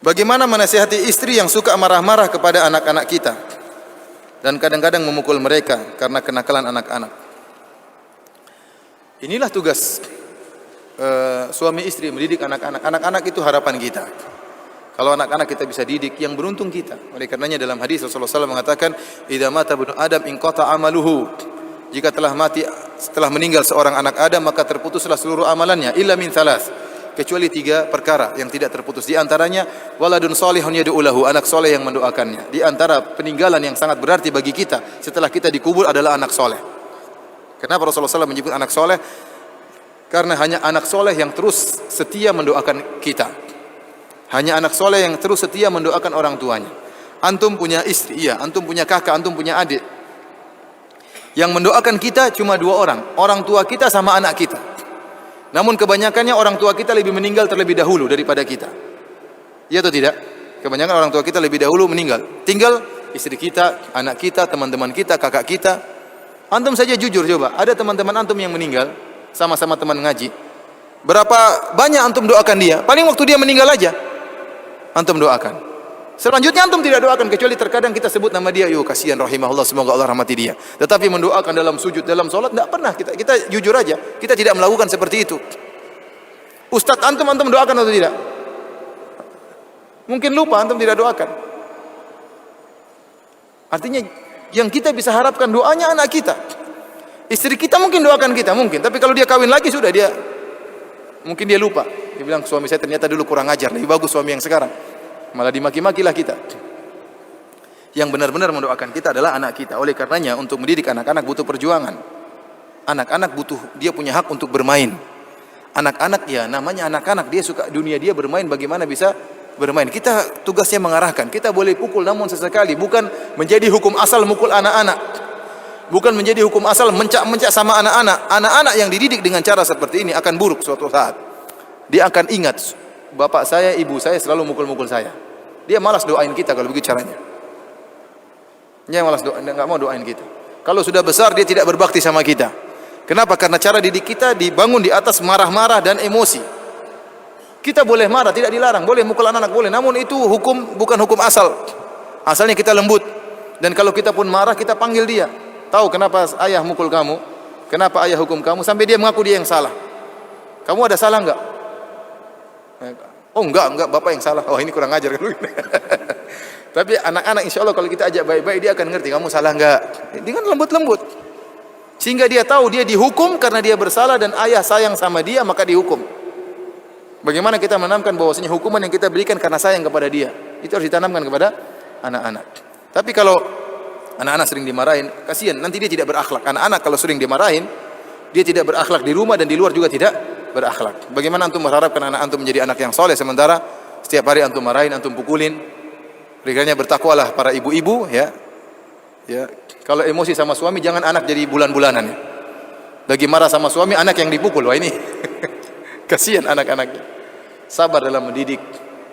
Bagaimana menasihati istri yang suka marah-marah kepada anak-anak kita dan kadang-kadang memukul mereka karena kenakalan anak-anak? Inilah tugas suami istri, mendidik anak-anak. Anak-anak itu harapan kita. Kalau anak-anak kita bisa didik, yang beruntung kita. Oleh karenanya dalam hadis Rasulullah SAW mengatakan, "Idza mata ibnu Adam inqata amaluhu." Jika telah mati, setelah meninggal seorang anak Adam, maka terputuslah seluruh amalannya, illa min thalath, kecuali 3 perkara yang tidak terputus. Di antaranya waladun shalihun yad'u lahu, anak soleh yang mendoakannya. Di antara peninggalan yang sangat berarti bagi kita setelah kita dikubur adalah anak soleh. Kenapa Rasulullah SAW menyebut anak soleh? Karena hanya anak soleh yang terus setia mendoakan kita. Hanya anak soleh yang terus setia mendoakan orang tuanya. Antum punya istri, iya. Antum punya kakak, antum punya adik. Yang mendoakan kita cuma 2 orang. Orang tua kita sama anak kita. Namun kebanyakannya orang tua kita lebih meninggal terlebih dahulu daripada kita. Iya atau tidak? Kebanyakan orang tua kita lebih dahulu meninggal. Tinggal istri kita, anak kita, teman-teman kita, kakak kita. Antum saja jujur coba. Ada teman-teman antum yang meninggal, sama-sama teman ngaji. Berapa banyak antum doakan dia? Paling waktu dia meninggal aja antum doakan. Selanjutnya antum tidak doakan, kecuali terkadang kita sebut nama dia, yo kasihan rahimahullah, semoga Allah rahmati dia. Tetapi mendoakan dalam sujud, dalam salat tidak pernah kita jujur aja. Kita tidak melakukan seperti itu. Ustadz antum doakan atau tidak? Mungkin lupa antum tidak doakan. Artinya yang kita bisa harapkan doanya anak kita. Istri kita mungkin doakan kita, mungkin. Tapi kalau dia kawin lagi sudah mungkin dia lupa. Dia bilang suami saya ternyata dulu kurang ajar, lebih bagus suami yang sekarang. Malah dimaki-makilah kita. Yang benar-benar mendoakan kita adalah anak kita. Oleh karenanya untuk mendidik anak-anak butuh perjuangan. Anak-anak dia punya hak untuk bermain. Anak-anak ya namanya anak-anak, dia suka dunia dia bermain, bagaimana bisa bermain. Kita tugasnya mengarahkan. Kita boleh pukul namun sesekali, bukan menjadi hukum asal mukul anak-anak. Bukan menjadi hukum asal mencak-mencak sama anak-anak. Anak-anak yang dididik dengan cara seperti ini akan buruk suatu saat. Dia akan ingat, bapak saya, ibu saya selalu mukul-mukul saya. Dia malas doain kita kalau begitu caranya. Dia malas enggak mau doain kita. Kalau sudah besar dia tidak berbakti sama kita. Kenapa? Karena cara didik kita dibangun di atas marah-marah dan emosi. Kita boleh marah, tidak dilarang, boleh mukul anak-anak boleh, namun itu bukan hukum asal. Asalnya kita lembut. Dan kalau kita pun marah, kita panggil dia. Tahu kenapa ayah mukul kamu? Kenapa ayah hukum kamu? Sampai dia mengaku dia yang salah. Kamu ada salah enggak? Oh enggak, bapak yang salah. Oh ini kurang ajar kan. Tapi anak-anak insya Allah kalau kita ajak baik-baik dia akan ngerti kamu salah enggak. Dengan lembut-lembut. Sehingga dia tahu dia dihukum karena dia bersalah dan ayah sayang sama dia maka dihukum. Bagaimana kita menanamkan bahwasanya hukuman yang kita berikan karena sayang kepada dia. Itu harus ditanamkan kepada anak-anak. Tapi kalau anak-anak sering dimarahin, kasihan nanti dia tidak berakhlak. Anak-anak kalau sering dimarahin, dia tidak berakhlak di rumah dan di luar juga tidak berakhlak. Bagaimana antum mengharapkan anak antum menjadi anak yang soleh sementara setiap hari antum marahin, antum pukulin? Kiranya bertakwalah para ibu-ibu ya. Ya, kalau emosi sama suami jangan anak jadi bulan-bulanan ya. Lagi marah sama suami anak yang dipukul. Wah ini kasihan anak-anaknya. Sabar dalam mendidik.